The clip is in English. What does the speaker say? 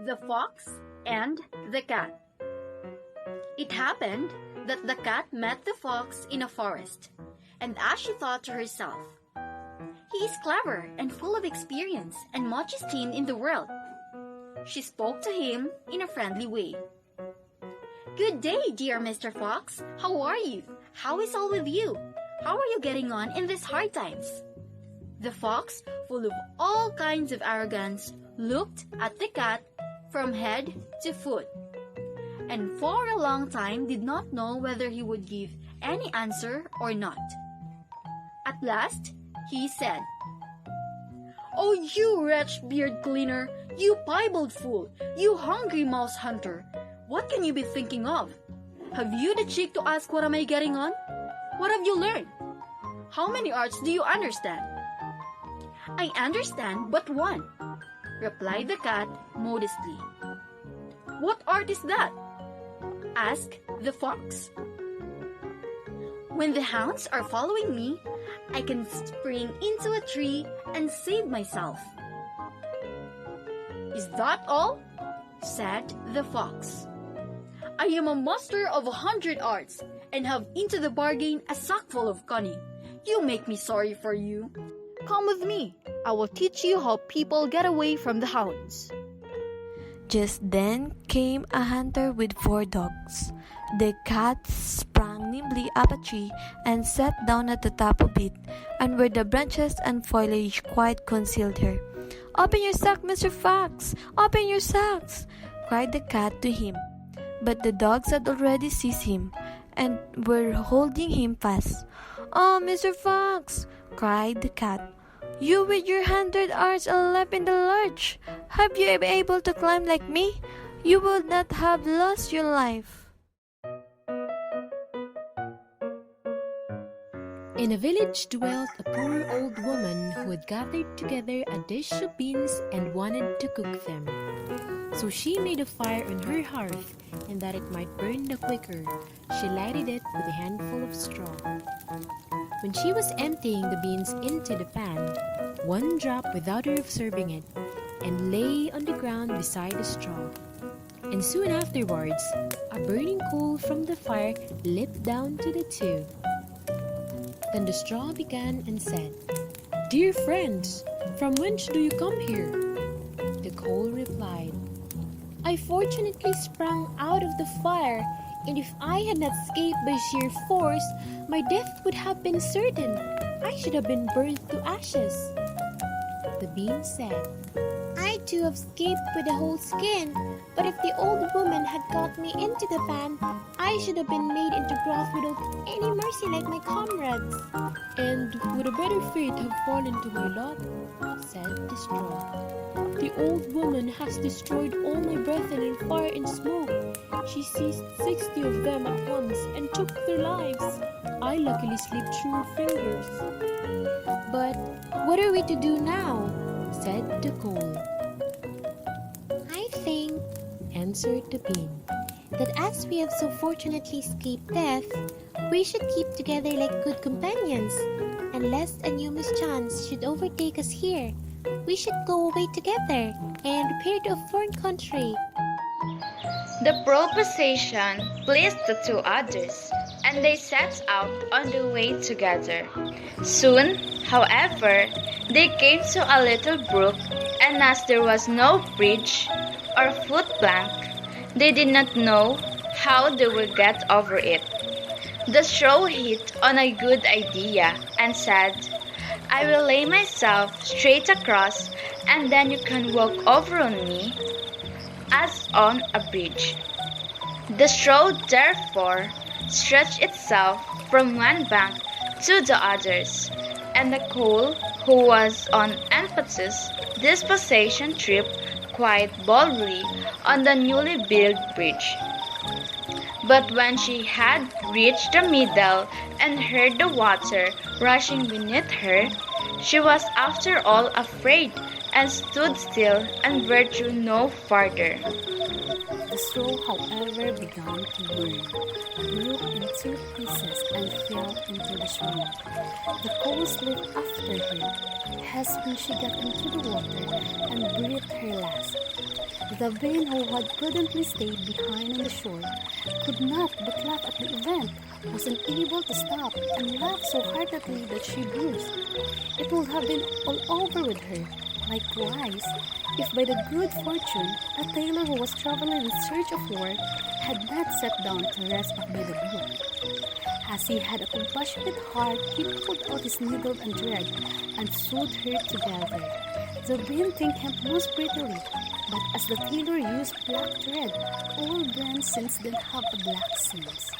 The Fox and the Cat. It happened that the cat met the fox in a forest, and as she thought to herself, "He is clever and full of experience and much esteemed in the world," she spoke to him in a friendly way. "Good day, dear Mr. Fox. How are you? How is all with you? How are you getting on in these hard times?" The fox, full of all kinds of arrogance, looked at the cat from head to foot, and for a long time did not know whether he would give any answer or not. At last, he said, "Oh, you wretched beard cleaner, you piebald fool, you hungry mouse hunter, what can you be thinking of? Have you the cheek to ask what am I getting on? What have you learned? How many arts do you understand?" "I understand but one," replied the cat modestly. "What art is that?" asked the fox. "When the hounds are following me, I can spring into a tree and save myself." "Is that all?" said the fox. "I am a master of 100 arts, and have into the bargain a sackful of cunning. You make me sorry for you. Come with me. I will teach you how people get away from the hounds." Just then came a hunter with 4 dogs. The cat sprang nimbly up a tree and sat down at the top of it, and where the branches and foliage quite concealed her. "Open your sack, Mr. Fox! Open your sacks!" cried the cat to him. But the dogs had already seized him, and were holding him fast. "Oh, Mr. Fox!" cried the cat. "You with your 100 arts are left in the lurch. Have you been able to climb like me? You would not have lost your life." In a village dwelt a poor old woman who had gathered together a dish of beans and wanted to cook them. So she made a fire on her hearth, and that it might burn the quicker, she lighted it with a handful of straw. When she was emptying the beans into the pan, one dropped without her observing it, and lay on the ground beside the straw. And soon afterwards, a burning coal from the fire leaped down to the two. Then the straw began and said, "Dear friends, from whence do you come here?" The coal replied, "I fortunately sprang out of the fire, and if I had not escaped by sheer force, my death would have been certain. I should have been burnt to ashes." The bean said, "I too have escaped with a whole skin, but if the old woman had got me into the pan, I should have been made into broth without any mercy like my comrades." "And would a better fate have fallen to my lot?" said the straw. "The old woman has destroyed all my brethren in fire and smoke. She seized 60 of them at once and took their lives. I luckily slipped through her fingers." "But what are we to do now?" said the coal. "I think," answered the bean, "that as we have so fortunately escaped death, we should keep together like good companions, and lest a new mischance should overtake us here, we should go away together and repair to a foreign country." The proposition pleased the 2 others, and they set out on the way together. Soon, however, they came to a little brook, and as there was no bridge or footplank, they did not know how they would get over it. The straw hit on a good idea and said, "I will lay myself straight across, and then you can walk over on me as on a bridge." The straw therefore stretched itself from one bank to the others, and the coal, who was on impetuous disposition, tripped quite boldly on the newly built bridge. But when she had reached the middle and heard the water rushing beneath her, she was after all afraid, and stood still and ventured no farther. The straw, however, began to whirl, broke into pieces, and fell into the stream. The coal slipped after her, as when she got into the water and breathed her last. The bean who had prudently stayed behind on the shore could not but laugh at the event, was unable to stop, and laughed so heartily that she bruised. It would have been all over with her, likewise, if by the good fortune a tailor who was traveling in search of work had not sat down to rest by the brook. As he had a compassionate heart, he pulled out his needle and thread and sewed her together. The bean thanked him most prettily, but as the tailor used black thread, all brands since then have a black seams.